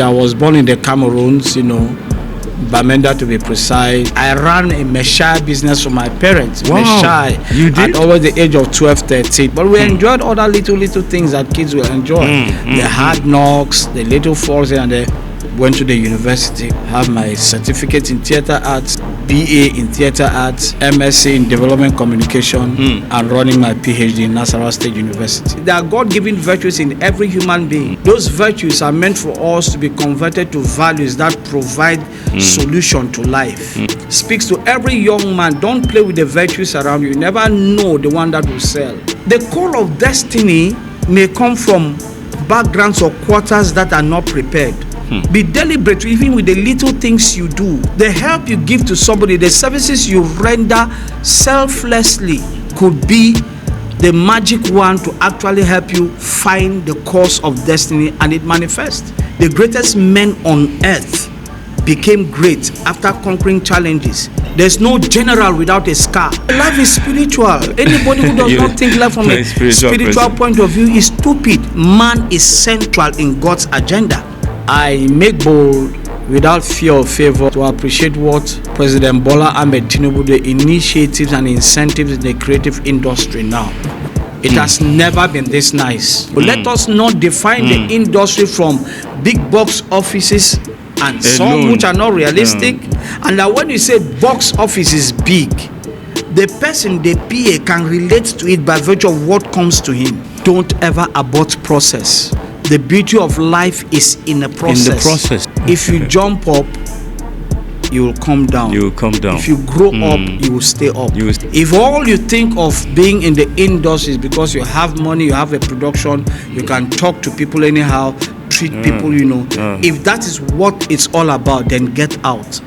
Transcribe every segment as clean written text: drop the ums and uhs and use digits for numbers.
I was born in the Cameroons, Bamenda to be precise. I ran a Meshai business for my parents. Wow, Meshai. you did? At over the age of 12, 13. But we enjoyed other little things that kids will enjoy. The hard knocks, the little falls, and went to the university. Have my certificate in theater arts, BA in theater arts, MSc in development communication, and running my PhD in Nasarawa State University. There are God-given virtues in every human being. Those virtues are meant for us to be converted to values that provide solution to life. Speaks to every young man. Don't play with the virtues around you. You never know the one that will sell. The call of destiny may come from backgrounds or quarters that are not prepared. Be deliberate even with the little things you do. The help you give to somebody, the services you render selflessly could be the magic one to actually help you find the course of destiny, and it manifests. The greatest men on earth became great after conquering challenges. There's no general without a scar. Life is spiritual. Anybody who does not think life from a spiritual point of view is stupid. Man is central in God's agenda. I make bold without fear or favor to appreciate what President Bola Ahmed Tinubu, the initiatives and incentives in the creative industry now. It has never been this nice. But let us not define the industry from big box offices and some which are not realistic. And that when you say box office is big, the person, the PA, can relate to it by virtue of what comes to him. Don't ever abort process. The beauty of life is in the process. In the process. If you jump up, you will come down. You will come down. If you grow up, you will stay up. If all you think of being in the industry is because you have money, you have a production, you can talk to people anyhow, treat people, if that is what it's all about, then get out.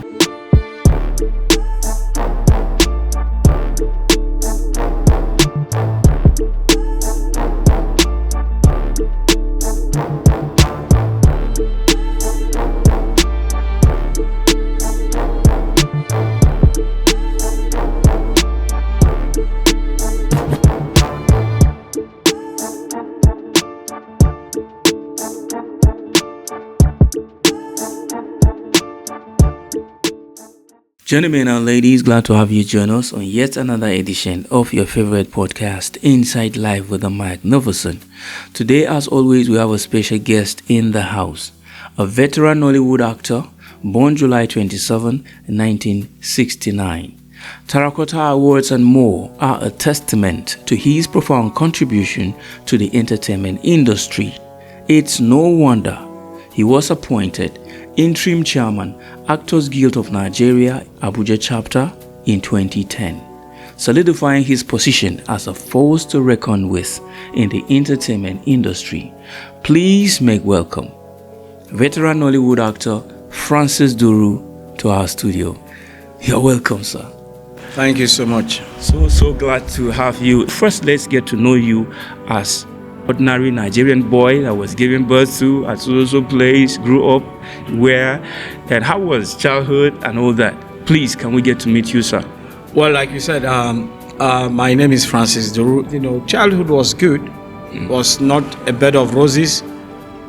Gentlemen and ladies, glad to have you join us on yet another edition of your favorite podcast, Inside Life with the Magnificent. Today, as always, we have a special guest in the house, a veteran Nollywood actor, born July 27, 1969. Terracotta Awards and more are a testament to his profound contribution to the entertainment industry. It's no wonder he was appointed interim chairman, Actors Guild of Nigeria, Abuja chapter in 2010, solidifying his position as a force to reckon with in the entertainment industry. Please make welcome veteran Nollywood actor Francis Duru to our studio. You're welcome, sir. Thank you so much. So glad to have you. First, let's get to know you as ordinary Nigerian boy that was given birth to at so place, grew up where, and how was childhood and all that. Please, can we get to meet you, sir? Well, like you said, my name is Francis Duru. Childhood was good. Was not a bed of roses.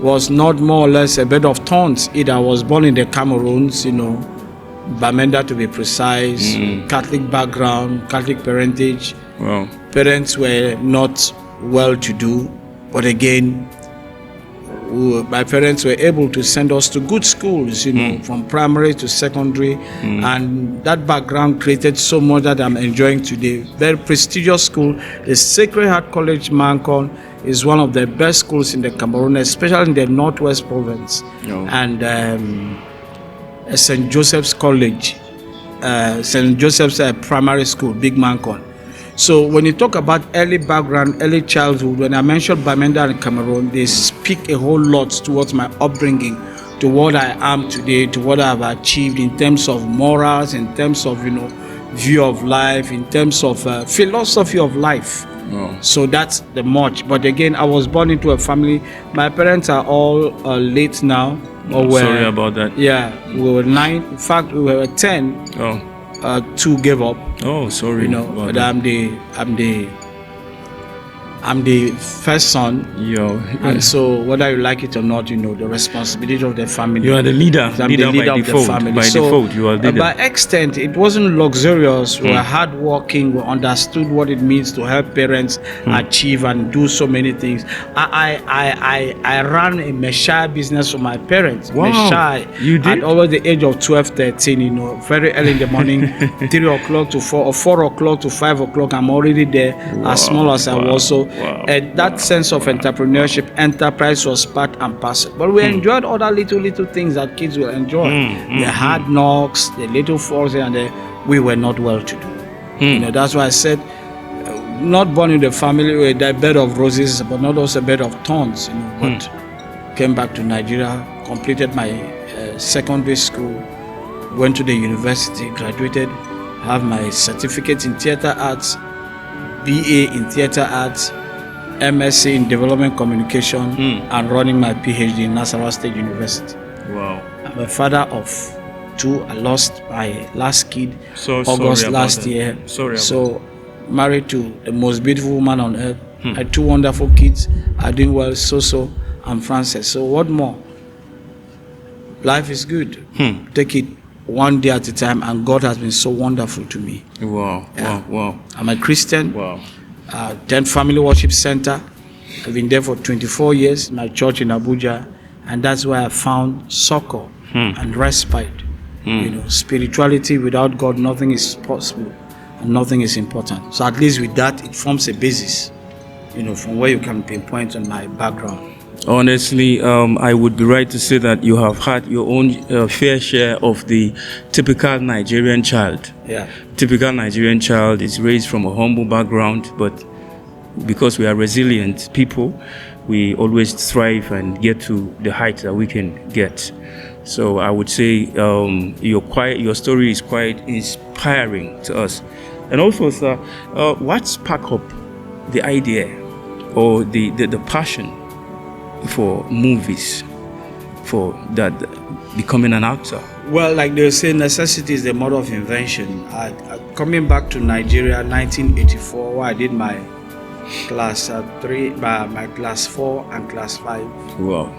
Was not more or less a bed of thorns. I was born in the Cameroons, Bamenda to be precise, Catholic background, Catholic parentage. Wow. Parents were not well-to-do. But again, my parents were able to send us to good schools, from primary to secondary. And that background created so much that I'm enjoying today. Very prestigious school. The Sacred Heart College, Mancon, is one of the best schools in the Cameroon, especially in the Northwest Province. And St. Joseph's College, St. Joseph's Primary School, Big Mancon. So when you talk about early background, early childhood, when I mention Bamenda and Cameroon, they speak a whole lot towards my upbringing, to what I am today, to what I've achieved in terms of morals, in terms of, view of life, in terms of philosophy of life. So that's the much. But again, I was born into a family. My parents are all late now. Sorry about that. Yeah, we were 9. In fact, we were 10. 2 gave up. Oh, sorry. But I'm I'm the first son, and so whether you like it or not, the responsibility of the family. You are the leader. I'm the leader of the family. By default, you are the leader. By extent, it wasn't luxurious. We were hardworking. We understood what it means to help parents achieve and do so many things. I ran a Messiah business for my parents. Wow. Messiah. You did? At over the age of 12, 13, very early in the morning, 3 o'clock to 4 or 4 o'clock to 5 o'clock, I'm already there. Wow. As small as I was. So that sense of entrepreneurship, enterprise was part and parcel. But we enjoyed other little things that kids will enjoy. The hard knocks, the little falls, and we were not well to do. That's why I said, not born in the family with a bed of roses, but not also a bed of thorns. But came back to Nigeria, completed my secondary school, went to the university, graduated, have my certificate in theater arts, BA in theater arts, MSc in development communication, and running my PhD in Nasarawa State University. Wow. I'm a father of 2. I lost my last kid August last year. So married to the most beautiful woman on earth. I had 2 wonderful kids. I'm doing well, so and Francis. So what more? Life is good. Take it one day at a time, and God has been so wonderful to me. Wow. I'm a Christian. Wow. 10 Family Worship Center. I've been there for 24 years, my church in Abuja, and that's where I found succor and respite. Spirituality without God, nothing is possible and nothing is important. So at least with that, it forms a basis, from where you can pinpoint on my background. Honestly, I would be right to say that you have had your own fair share of the typical Nigerian child. Yeah. Typical Nigerian child is raised from a humble background, but because we are resilient people, we always thrive and get to the height that we can get. So I would say your story is quite inspiring to us. And also, sir, what sparked up the idea or the passion for movies, for that becoming an actor? Well, like they say, necessity is the mother of invention. Coming back to Nigeria, 1984, where I did my class 3, my class 4 and class 5. Wow.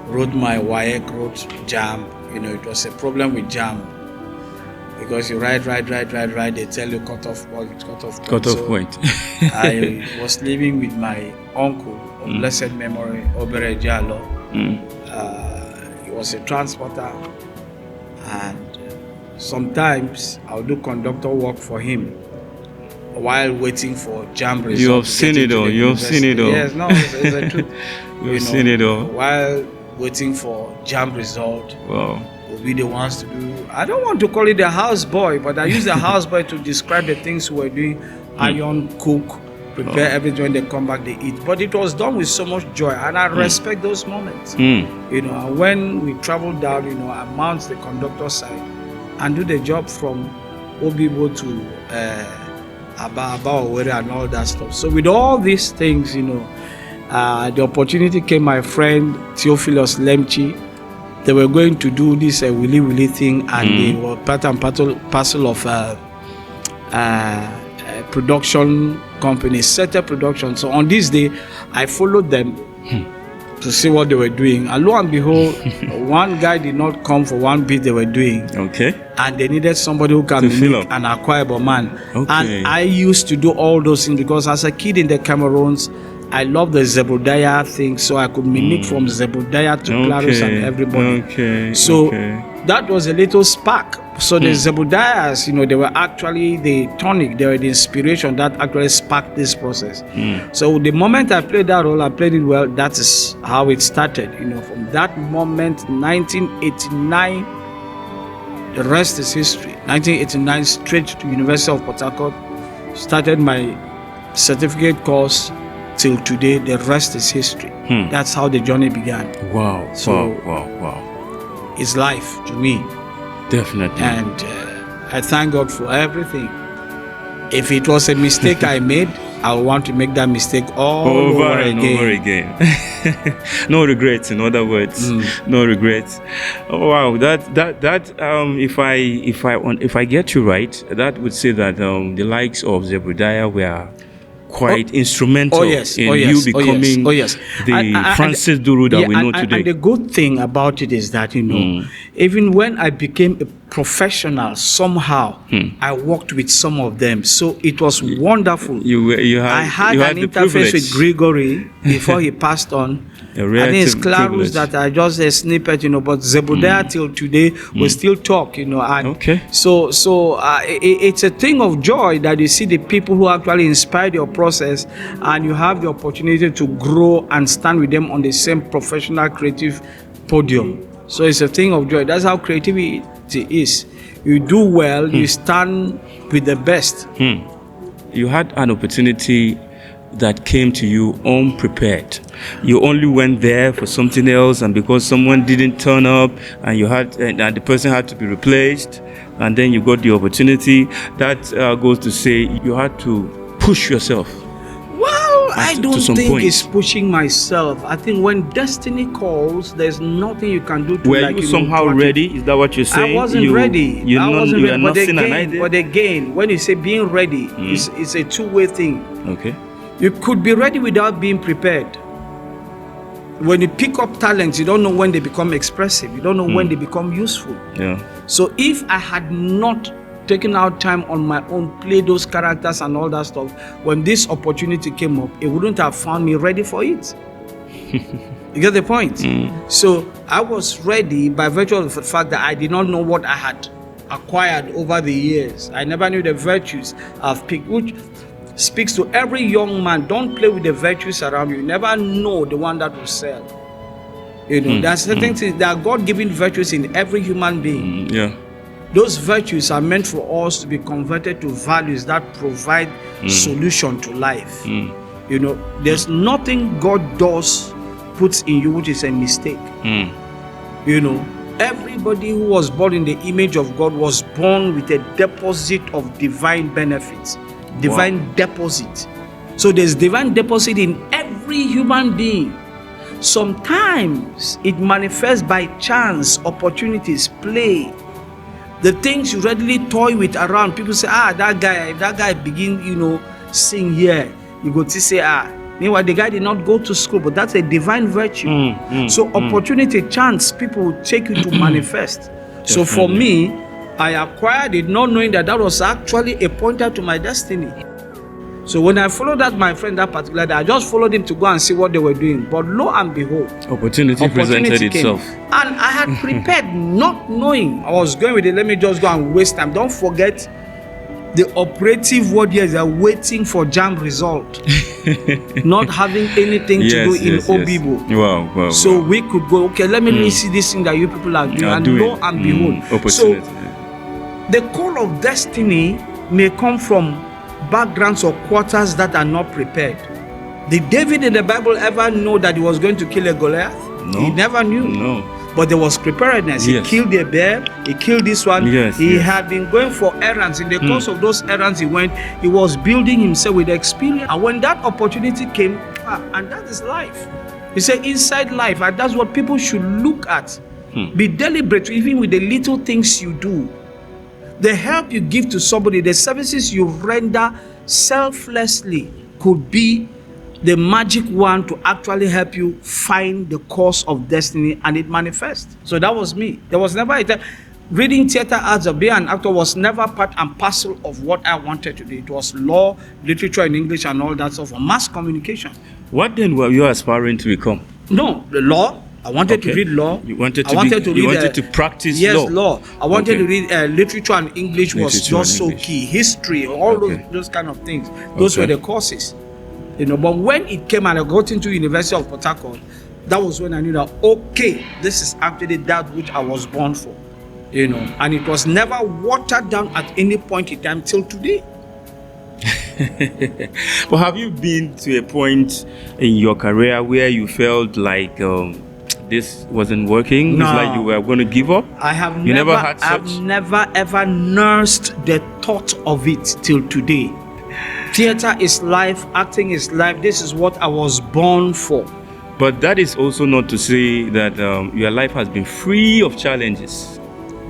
Wrote my WAEC, wrote JAM. It was a problem with JAM because you write, they tell you cut off point. Point. I was living with my uncle of blessed memory, Obere Jalo. He was a transporter, and sometimes I'll do conductor work for him while waiting for JAM results. You have seen it all. Yes, no, it's the truth. You've seen it all. While waiting for JAM result. Wow. We'll be the ones to do. I don't want to call it the house boy, but I use the house boy to describe the things we were doing. Iron, cook, prepare everything. When they come back, they eat. But it was done with so much joy, and I respect those moments. And when we travel down, I mount the conductor side and do the job from Obibo to Aba Owere and all that stuff. So with all these things, the opportunity came. My friend Theophilus Lemchi, they were going to do this willy thing, and they were part and parcel of production company, Setter Production. So on this day, I followed them to see what they were doing. And lo and behold, one guy did not come for one bit they were doing. Okay. And they needed somebody who can make an acquirable man. Okay. And I used to do all those things because as a kid in the Cameroons, I love the Zebediah thing, so I could mimic from Zebediah to Claros and everybody. So that was a little spark. So the Zebediahs, they were actually the tonic, they were the inspiration that actually sparked this process. So the moment I played that role, I played it well. That is how it started. From that moment, 1989, the rest is history. 1989, straight to University of Port Harcourt, started my certificate course. Till today, the rest is history. That's how the journey began. Wow. So, wow. It's life to me. Definitely. And I thank God for everything. If it was a mistake I made, I want to make that mistake all over again. No regrets, in other words. No regrets. Oh, wow. That if I get you right, that would say that the likes of Zebediah were quite instrumental in oh, yes, you becoming the Francis Duru that we know today. And the good thing about it is that, even when I became a professional, somehow I worked with some of them. So it was wonderful. I had an interface with Gregory before he passed on. I think it's Clarus that I just a snippet, but Zebudea till today we still talk, and so it's a thing of joy that you see the people who actually inspired your process, and you have the opportunity to grow and stand with them on the same professional creative podium. So it's a thing of joy. That's how creativity is. You do well, you stand with the best. You had an opportunity that came to you unprepared. You only went there for something else, and because someone didn't turn up, and the person had to be replaced, and then you got the opportunity. That goes to say you had to push yourself. Well, I don't think it's pushing myself. I think when destiny calls, there's nothing you can do to Were you somehow ready? Is that what you're saying? I wasn't ready. I wasn't ready. But again, when you say being ready, it's a two-way thing. Okay. You could be ready without being prepared. When you pick up talents, you don't know when they become expressive. You don't know when they become useful. Yeah. So if I had not taken out time on my own, play those characters and all that stuff, when this opportunity came up, it wouldn't have found me ready for it. You get the point? So I was ready by virtue of the fact that I did not know what I had acquired over the years. I never knew the virtues I've picked, which speaks to every young man. Don't play with the virtues around you. You never know the one that will sell. There's certain things. There are God-given virtues in every human being. Those virtues are meant for us to be converted to values that provide solution to life. There's nothing God puts in you which is a mistake. Everybody who was born in the image of God was born with a deposit of divine benefits. Divine deposit. So there's divine deposit in every human being. Sometimes it manifests by chance, opportunities, play. The things you readily toy with around. People say, that guy begin, sing here. You go to say, meanwhile, the guy did not go to school, but that's a divine virtue. So opportunity, chance, people will take you to manifest. So for me, I acquired it not knowing that was actually a pointer to my destiny. So when I followed my friend that particular day, I just followed him to go and see what they were doing. But lo and behold, opportunity presented itself. And I had prepared not knowing I was going with it. Let me just go and waste time. Don't forget the operative word here is waiting for jam result. Not having anything to do in Obibo. Wow. So we could go, okay, let me see this thing that you people are doing. And lo and behold. So the call of destiny may come from backgrounds or quarters that are not prepared. Did David in the Bible ever know that he was going to kill a Goliath? No. He never knew. No. But there was preparedness. Yes. He killed a bear. He killed this one. He had been going for errands. In the course of those errands he went, he was building himself with experience. And when that opportunity came, and that is life. He said inside life, and that's what people should look at. Be deliberate even with the little things you do. The help you give to somebody, the services you render selflessly could be the magic one to actually help you find the course of destiny, and it manifests. So that was me. There was never a time. Reading theater arts or being an actor was never part and parcel of what I wanted to do. It was law, literature and English and all that stuff, mass communication. What then were you aspiring to become? No, the law. I wanted to read law. You wanted to practice law. Yes, law. I wanted to read literature and English was just so key. History, all those kind of things. Those were the courses. But when it came and I got into University of Port Harcourt, that was when I knew that, okay, this is actually that which I was born for. And it was never watered down at any point in time till today. But have you been to a point in your career where you felt like this wasn't working? No. It's like you were going to give up? I've never ever nursed the thought of it till today. Theater is life, acting is life. This is what I was born for. But that is also not to say that your life has been free of challenges.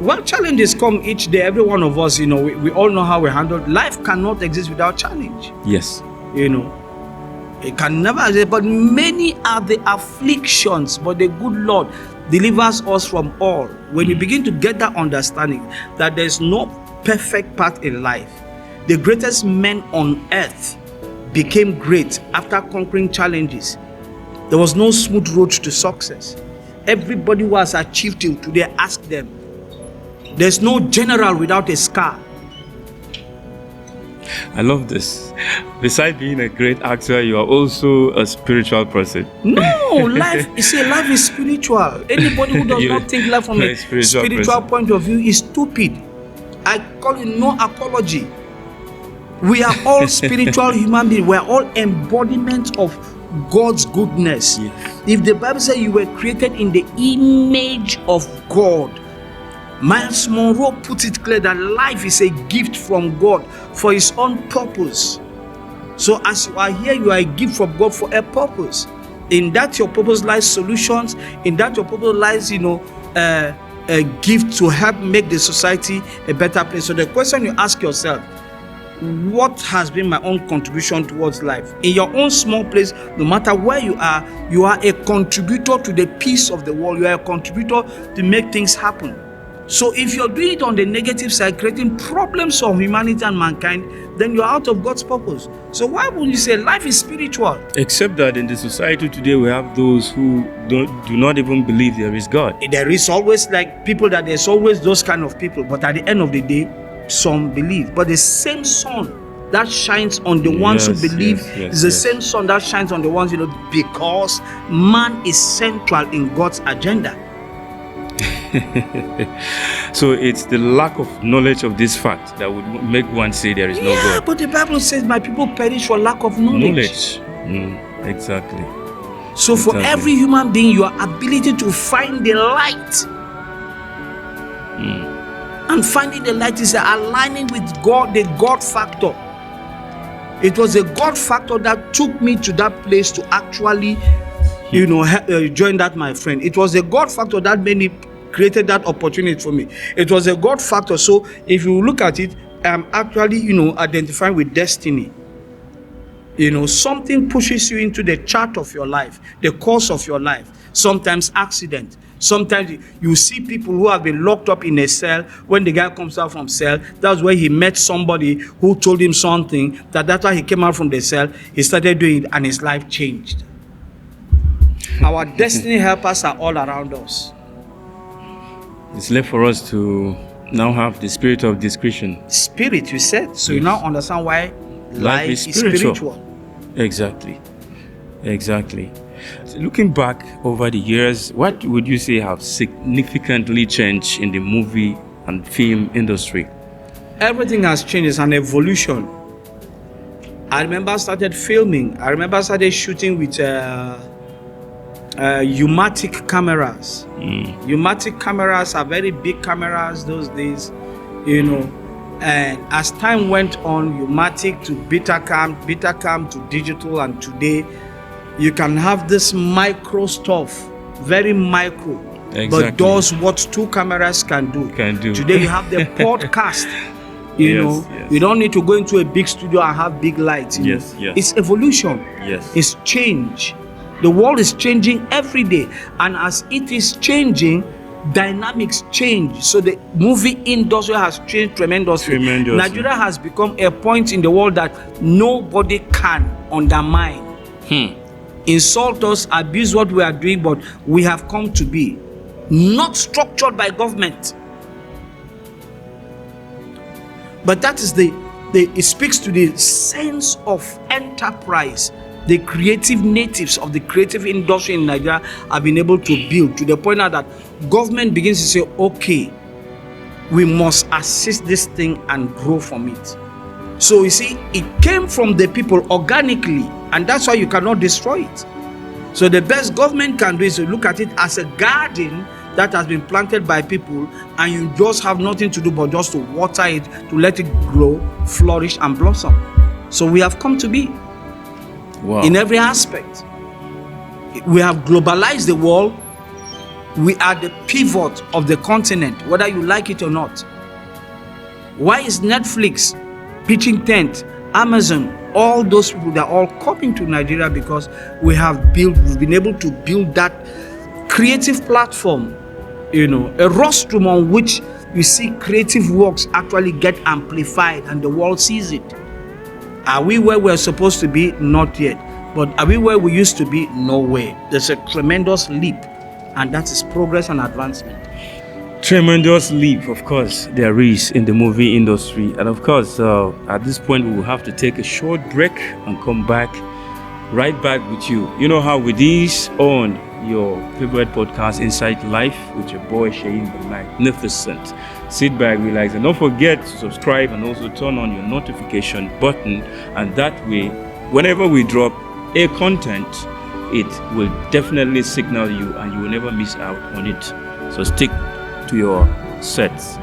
Well, challenges come each day. Every one of us, we all know how we handle. Life cannot exist without challenge. Yes. You know, it can never say, but many are the afflictions, but the good Lord delivers us from all. When you begin to get that understanding that there's no perfect path in life, the greatest men on earth became great after conquering challenges. There was no smooth road to success. Everybody who has achieved till today, ask them. There's no general without a scar. I love this. Besides being a great actor, you are also a spiritual person. No, life is spiritual. Anybody who does not think life from a spiritual point of view is stupid. I call it no apology. We are all spiritual human beings. We are all embodiments of God's goodness. Yes. If the Bible says you were created in the image of God, Miles Monroe put it clear that life is a gift from God for his own purpose. So as you are here, you are a gift from God for a purpose. In that your purpose lies solutions. In that your purpose lies, a gift to help make the society a better place. So the question you ask yourself, what has been my own contribution towards life? In your own small place, no matter where you are a contributor to the peace of the world. You are a contributor to make things happen. So if you're doing it on the negative side, creating problems for humanity and mankind, then you're out of God's purpose. So why would you say life is spiritual? Except that in the society today, we have those who do not even believe there is God. There is always there's always those kind of people. But at the end of the day, some believe. But the same sun that shines on the ones who believe is the same sun that shines on the ones, because man is central in God's agenda. So it's the lack of knowledge of this fact that would make one say there is no God. Yeah, but the Bible says my people perish for lack of knowledge. Exactly. So for every human being, your ability to find the light, and finding the light is aligning with God, the God factor. It was a God factor that took me to that place to actually, join that, my friend. It was a God factor that made me created that opportunity for me. It was a God factor. So if you look at it, I'm actually, identifying with destiny. Something pushes you into the chart of your life, the course of your life. Sometimes accident. Sometimes you see people who have been locked up in a cell. When the guy comes out from cell, that's where he met somebody who told him something. That's why he came out from the cell. He started doing it and his life changed. Our destiny helpers are all around us. It's left for us to now have the spirit of discretion. Spirit, you said. So you now understand why life is spiritual. Exactly. So looking back over the years, what would you say have significantly changed in the movie and film industry? Everything has changed. It's an evolution. I remember I started filming. I remember I started shooting with U-matic cameras. U-matic cameras are very big cameras those days, and as time went on, U-matic to Betacam to digital, and today you can have this micro stuff, very micro, but does what two cameras can do. Today you have the podcast. You don't need to go into a big studio and have big lights. It's evolution. It's change. The world is changing every day, and as it is changing, dynamics change. So the movie industry has changed tremendously. Nigeria has become a point in the world that nobody can undermine. Insult us, abuse what we are doing, but we have come to be not structured by government. But that is it speaks to the sense of enterprise the creative natives of the creative industry in Nigeria have been able to build, to the point now that government begins to say, okay, we must assist this thing and grow from it. So you see, it came from the people organically, and that's why you cannot destroy it. So the best government can do is to look at it as a garden that has been planted by people, and you just have nothing to do but just to water it, to let it grow, flourish, and blossom. So we have come to be. Wow. In every aspect. We have globalized the world. We are the pivot of the continent, whether you like it or not. Why is Netflix pitching tent, Amazon all those people, they're all coming to Nigeria because we've been able to build that creative platform, a rostrum on which you see creative works actually get amplified and the world sees it. Are we where we're supposed to be? Not yet. But are we where we used to be? No way. There's a tremendous leap, and that is progress and advancement. Tremendous leap, of course, there is in the movie industry. And of course, at this point, we will have to take a short break and come back, right back with you. You know how with this on your favorite podcast, Inside Life, with your boy, Shayin the Magnificent. Sit back, relax, and don't forget to subscribe and also turn on your notification button. And that way, whenever we drop a content, it will definitely signal you and you will never miss out on it. So stick to your sets.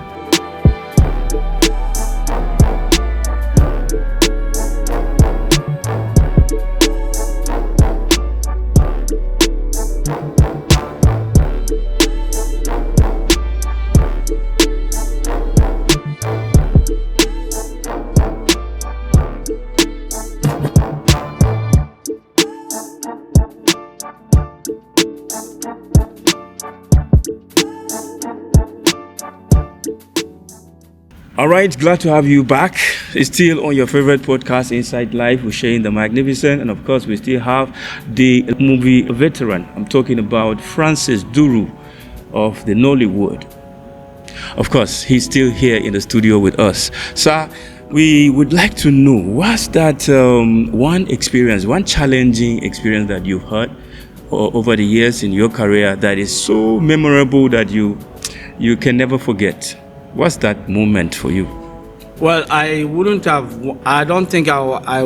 All right, glad to have you back. It's still on your favorite podcast, Inside Life, with Shayin the Magnificent. And of course, we still have the movie veteran. I'm talking about Francis Duru of the Nollywood. Of course, he's still here in the studio with us. Sir, we would like to know, what's that one challenging experience that you've had over the years in your career that is so memorable that you can never forget? What's that moment for you? Well, I don't think I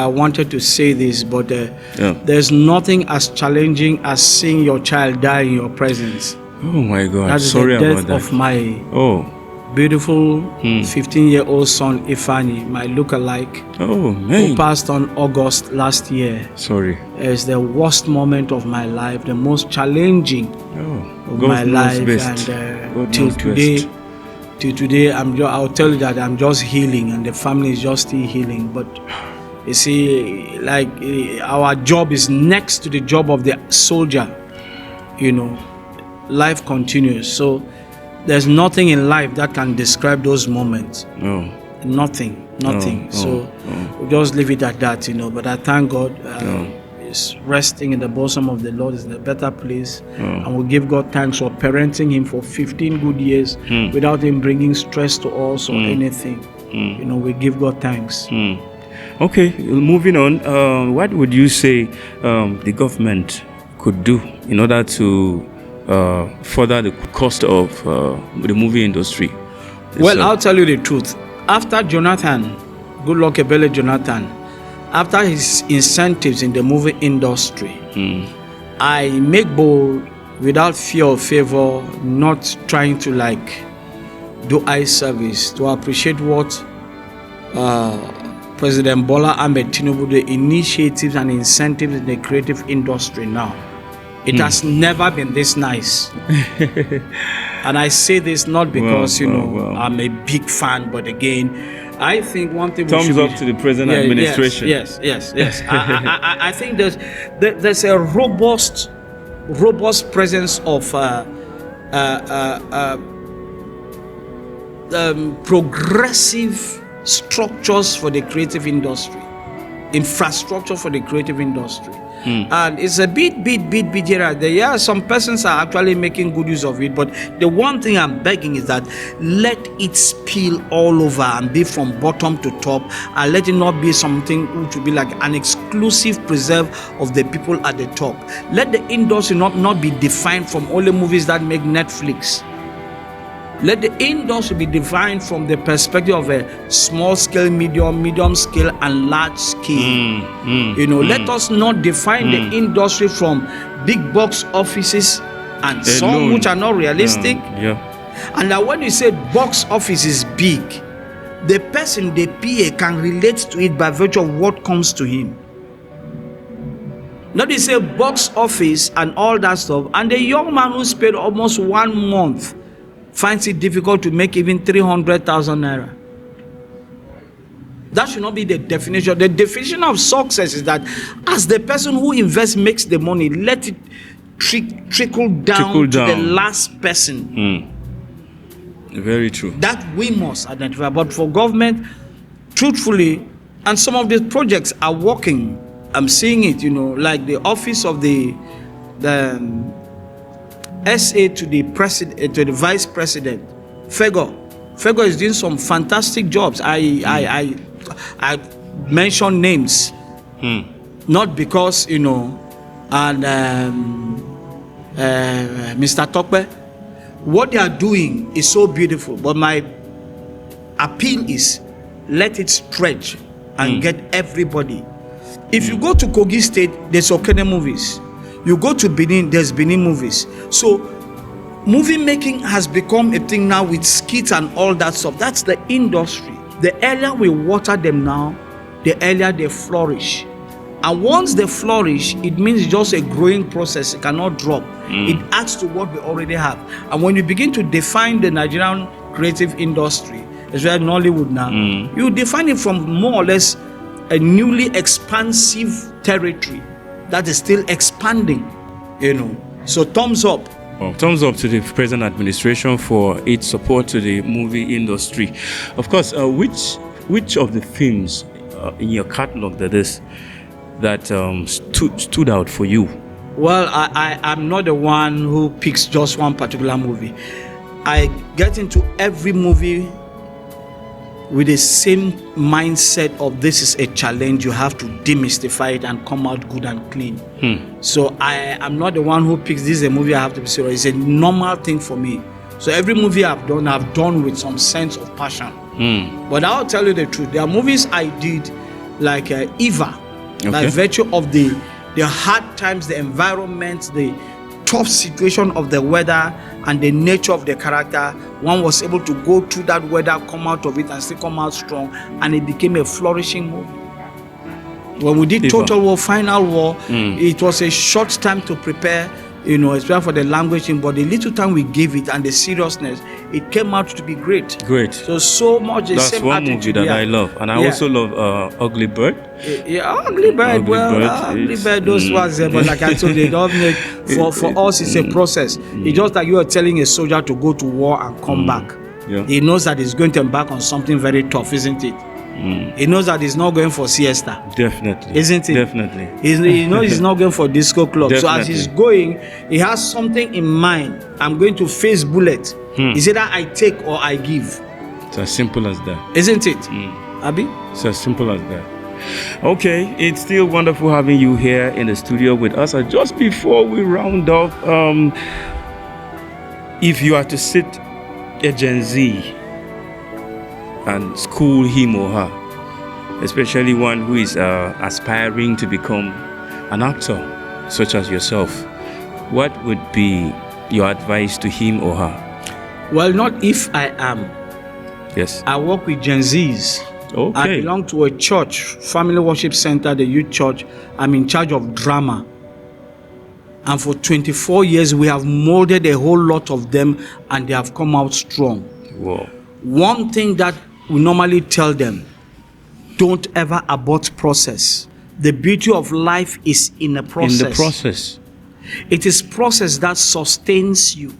wanted to say this, but there's nothing as challenging as seeing your child die in your presence. Oh my God, that is sorry the death about that. Of my beautiful 15-year-old son, Ifani, my lookalike, who passed on August last year. Sorry. It's the worst moment of my life, the most challenging of my life. Best. And till today, I'll tell you that I'm just healing, and the family is just still healing. But you see, like our job is next to the job of the soldier. Life continues. So there's nothing in life that can describe those moments. No. Nothing. We'll just leave it at that, But I thank God. Is resting in the bosom of the Lord is in a better place, and we give God thanks for parenting him for 15 good years without him bringing stress to us or anything. We give God thanks. Okay, moving on. What would you say the government could do in order to further the cost of the movie industry? Well, I'll tell you the truth. After Jonathan, Goodluck Ebele Jonathan, after his incentives in the movie industry, I make bold, without fear or favor, not trying to do eye service, to appreciate what President Bola Ahmed Tinubu, the initiatives and incentives in the creative industry now. It has never been this nice. And I say this not because, I'm a big fan, but again, I think one thing thumbs up to the present administration. Yes. I think there's a robust presence of progressive structures for the creative industry, infrastructure for the creative industry. And it's a bit here. There are some persons are actually making good use of it, but the one thing I'm begging is that let it spill all over and be from bottom to top, and let it not be something which will be like an exclusive preserve of the people at the top. Let the industry not be defined from only movies that make Netflix. Let the industry be defined from the perspective of a small scale, medium scale, and large scale. Let us not define the industry from big box offices and some which are not realistic. And now when you say box office is big, the person, the PA, can relate to it by virtue of what comes to him. Not you say box office and all that stuff, and the young man who spent almost 1 month finds it difficult to make even 300,000 naira. That should not be the definition. The definition of success is that as the person who invests makes the money, let it trickle down to the last person. Very true. That we must identify. But for government, truthfully, and some of these projects are working. I'm seeing it, like the office of the SA to the president, to the vice president, Fego is doing some fantastic jobs. I mention names, not because and Mr. Tokpe, what they are doing is so beautiful. But my appeal is, let it stretch and get everybody. If you go to Kogi State, there's Okene movies. You go to Benin, there's Benin movies. So movie making has become a thing now with skits and all that stuff. That's the industry. The earlier we water them now, the earlier they flourish. And once they flourish, it means it's just a growing process. It cannot drop. It adds to what we already have. And when you begin to define the Nigerian creative industry, especially Nollywood now, you define it from more or less a newly expansive territory that is still expanding, So thumbs up. Well, thumbs up to the present administration for its support to the movie industry. Of course, which of the films in your catalog that stood out for you? Well, I'm not the one who picks just one particular movie. I get into every movie with the same mindset of this is a challenge. You have to demystify it and come out good and clean. So I am not the one who picks this is a movie I have to be serious. It's a normal thing for me. So every movie I've done with some sense of passion. But I'll tell you the truth. There are movies I did like Eva, by virtue of the hard times, the environment, the tough situation of the weather and the nature of the character. One was able to go through that weather, come out of it and still come out strong, and it became a flourishing movie. When we did Total War, Final War, it was a short time to prepare, especially for the language, but the little time we gave it and the seriousness, it came out to be great. So much the That's same one attitude. movie that I love. And I also love Ugly Bird. Ugly Bird. Ugly Bird, those ones, but like I told you, they don't make, for us, it's a process. It's just like you are telling a soldier to go to war and come back. He knows that he's going to embark on something very tough, isn't it? He knows that he's not going for siesta. Definitely. Isn't it? Definitely. He knows he's not going for disco club. Definitely. So as he's going, he has something in mind. I'm going to face bullet. Is it that I take or I give? It's as simple as that. Isn't it? Abi? It's as simple as that. Okay, it's still wonderful having you here in the studio with us. Just before we round off, if you are to sit a Gen Z and school him or her, especially one who is aspiring to become an actor, such as yourself, what would be your advice to him or her? Well, not if I am. Yes. I work with Gen Zs. Okay. I belong to a church, Family Worship Center, the youth church. I'm in charge of drama. And for 24 years, we have molded a whole lot of them, and they have come out strong. Wow. One thing that we normally tell them, don't ever abort process. The beauty of life is in the process. In the process. It is process that sustains you.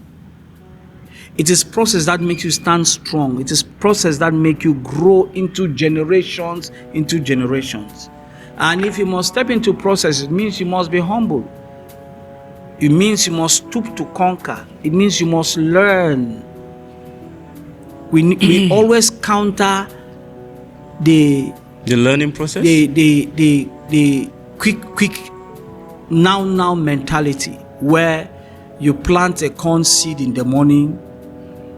It is process that makes you stand strong. It is process that makes you grow into generations. And if you must step into process, it means you must be humble. It means you must stoop to conquer. It means you must learn. We always counter the learning process, the quick now mentality, where you plant a corn seed in the morning,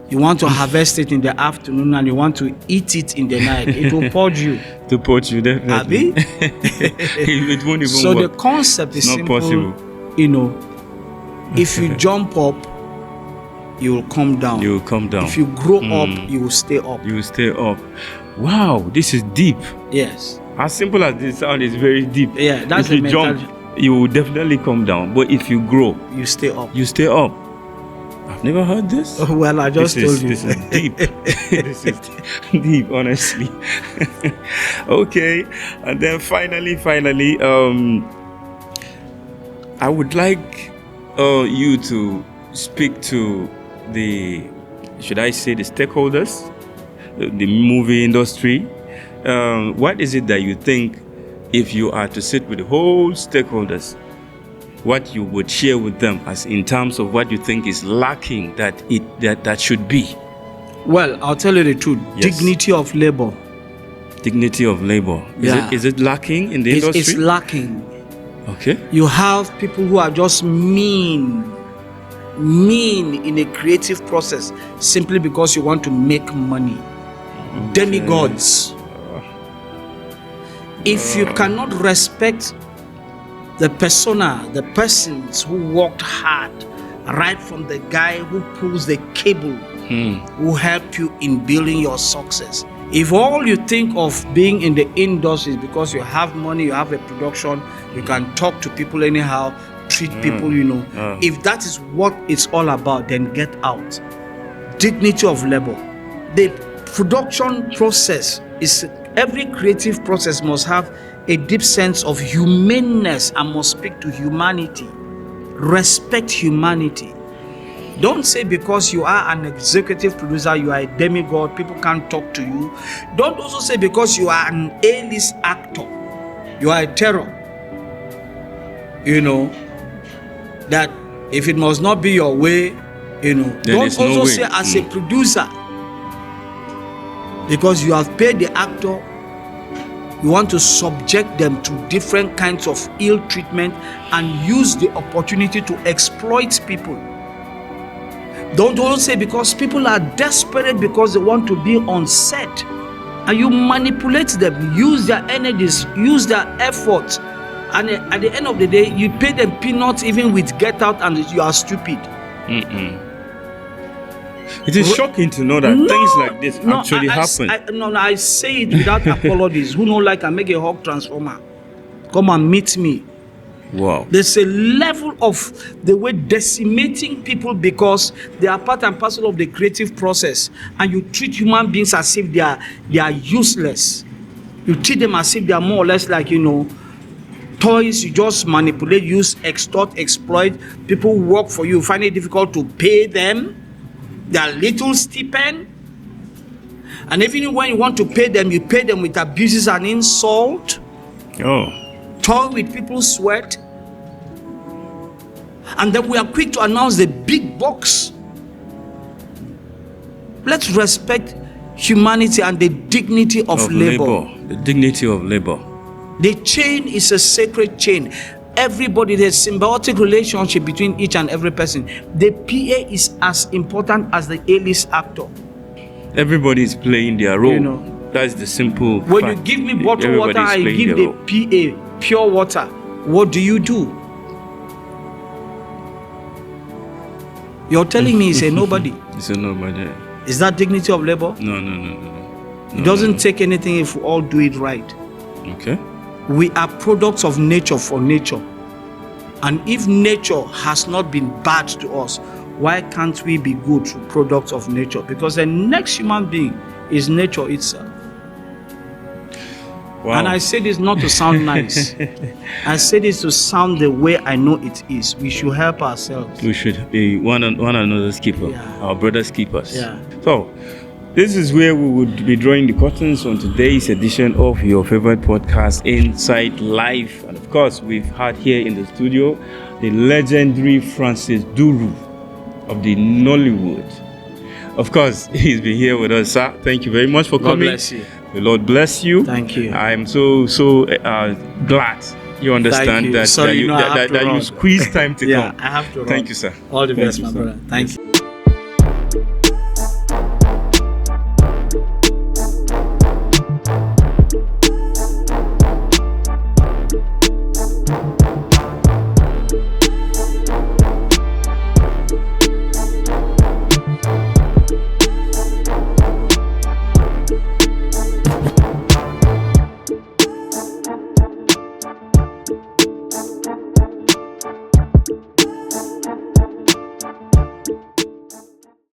you want to harvest it in the afternoon, and you want to eat it in the night. It will purge you. To purge you, definitely. It won't even so work. The concept is not simple. Possible. If you jump up, you will come down. You will come down. If you grow up, you will stay up. You will stay up. Wow, this is deep. Yes. As simple as this sound, is very deep. Yeah, that's if you jump, you will definitely come down. But if you grow, you stay up. You stay up. I've never heard this. Well, I just told you. This is deep. This is deep, honestly. Okay, and then finally, I would like you to speak to the, should I say, the stakeholders, the movie industry. What is it that you think, if you are to sit with the whole stakeholders, what you would share with them as in terms of what you think is lacking that should be? Well, I'll tell you the truth. Yes. Dignity of labor. Dignity of labor. Is it lacking in the industry? It's lacking. Okay. You have people who are just mean in a creative process simply because you want to make money. Okay. Demigods. If you cannot respect the persona, the persons who worked hard, right from the guy who pulls the cable, who helped you in building your success. If all you think of being in the industry is because you have money, you have a production, you can talk to people anyhow, treat people, if that is what it's all about, then get out. Dignity of labor. The production process is, every creative process must have a deep sense of humaneness and must speak to humanity. Respect humanity. Don't say because you are an executive producer, you are a demigod, people can't talk to you. Don't also say because you are an A-list actor, you are a terror. That if it must not be your way, don't also say as a producer, because you have paid the actor, you want to subject them to different kinds of ill treatment and use the opportunity to exploit people. Don't also say because people are desperate because they want to be on set, and you manipulate them, use their energies, use their efforts, and at the end of the day, you pay them peanuts even with Get Out, and you are stupid. It is shocking to know that things like this actually happen. I say it without apologies. Who know like I make a hog transformer? Come and meet me. Wow. There's a level of the way decimating people because they are part and parcel of the creative process, and you treat human beings as if they are useless. You treat them as if they are more or less like toys. You just manipulate, use, extort, exploit. People who work for you, find it difficult to pay them their little stipend, and even when you want to pay them, you pay them with abuses and insult. Toy with people's sweat, and then we are quick to announce the big box. Let's respect humanity and the dignity of labor. The dignity of labor. The chain is a sacred chain. Everybody, there's symbiotic relationship between each and every person. The PA is as important as the A-list actor. Everybody is playing their role. That's the simple When fact. you give me bottled water, I give the PA pure water. What do? You're telling me it's a nobody. It's a nobody. Is that dignity of labor? No. It doesn't take anything if we all do it right. Okay. We are products of nature for nature. And if nature has not been bad to us, why can't we be good products of nature? Because the next human being is nature itself. Wow. And I say this not to sound nice. I say this to sound the way I know it is. We should help ourselves. We should be one another's keeper, our brothers' keepers. Yeah. So, this is where we would be drawing the curtains on today's edition of your favorite podcast, Inside Life. And of course, we've had here in the studio the legendary Francis Duru of the Nollywood. Of course, he's been here with us, sir. Thank you very much for coming. God bless you. The Lord bless you. Thank you. I'm so glad you understand that you squeeze time to come. I have to run. Thank you, sir. All the best, my brother. Thank you.